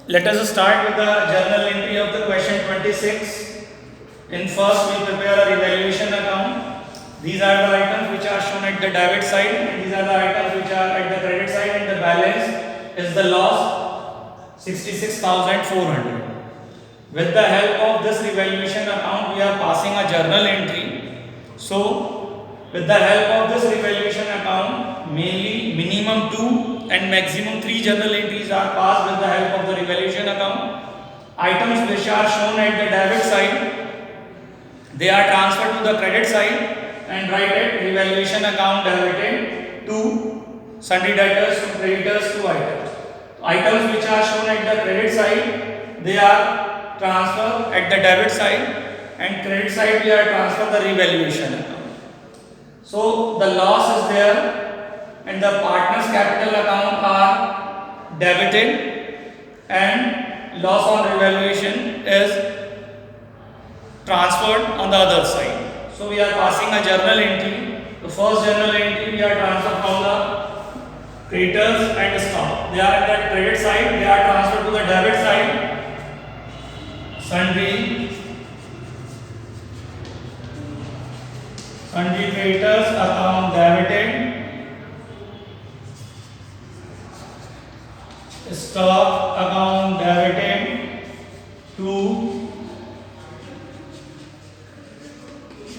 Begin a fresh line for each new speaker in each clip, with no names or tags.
Let us start with the journal entry of the question 26. In first, we prepare a revaluation account. These are the items which are shown at the debit side, and these are the items which are at the credit side, and the balance is the loss 66,400. With the help of this revaluation account, we are passing a journal entry. So, with the help of this revaluation account, mainly minimum 2 and maximum 3 journal entries are passed with the help of the revaluation account. Items which are shown at the debit side, they are transferred to the credit side and write at revaluation account debited to sundry debtors to creditors to items. Items which are shown at the credit side, they are transferred at the debit side, and credit side we are transfer the revaluation account. So the loss is there and the partners capital account are debited and loss on revaluation is transferred on the other side. So we are passing a journal entry. The first journal entry we are transferred from the creditors and stock. They are at the credit side, they are transferred to the debit side. Sundry creditors account debited, stock account debited to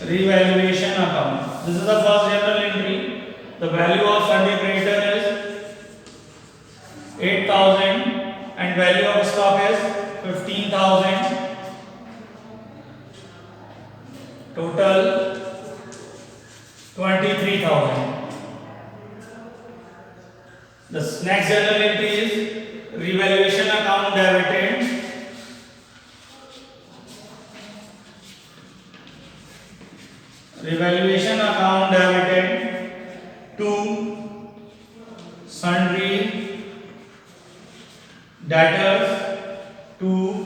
revaluation account. This is the first journal entry. The value of sundry creditor is 8,000 and value of stock is 15,000. Total 23,000. The next journal entry is revaluation account debited. Revaluation account debited to sundry debtors to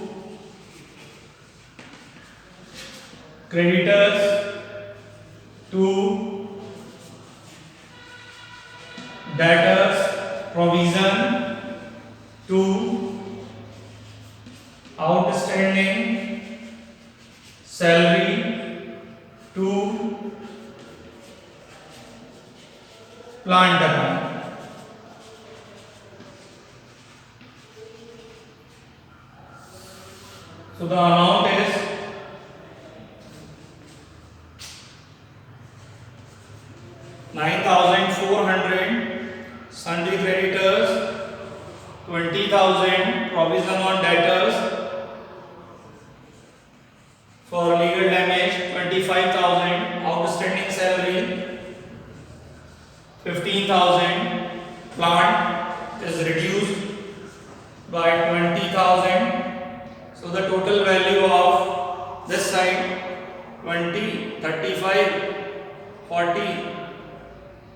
creditors to debtors provision to outstanding salary to plant account. So the amount is 9,400 sundry creditors, 20,000 provision on debtors for legal damage, 25,000 outstanding salary, 15,000 plant is reduced by 20,000. So the total value of this side 20, 35, 40,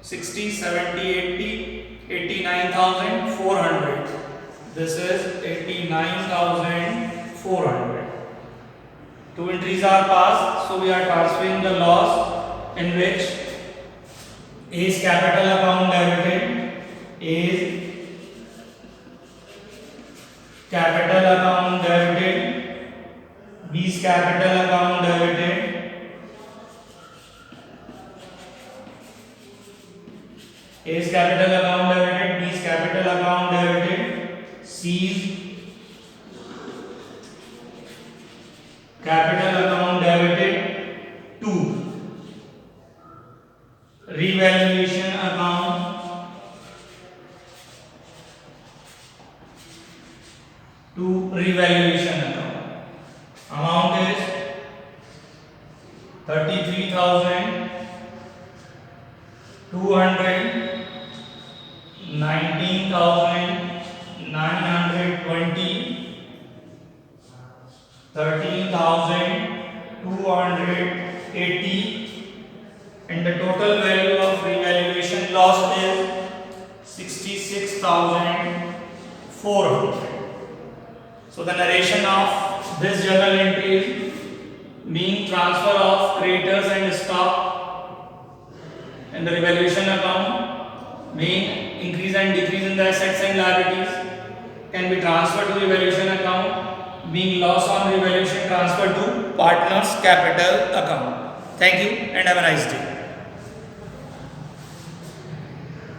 60, 70, 80, 89,400. This is 89,400. Two entries are passed, so we are transferring the loss in which A is capital account debited, A is capital account debited, B is capital account debited, A is capital account debited, B is capital account debited, C is capital account debited to revaluation account Amount is 33,200, 19,920, 13,280, and the total value of revaluation loss is 66,400. So the narration of this journal entry is mean transfer of creditors and stock in the revaluation account, mean increase and decrease in the assets and liabilities, can be transferred to revaluation account, being loss on revaluation transferred to partners capital account. Thank you and have a nice day.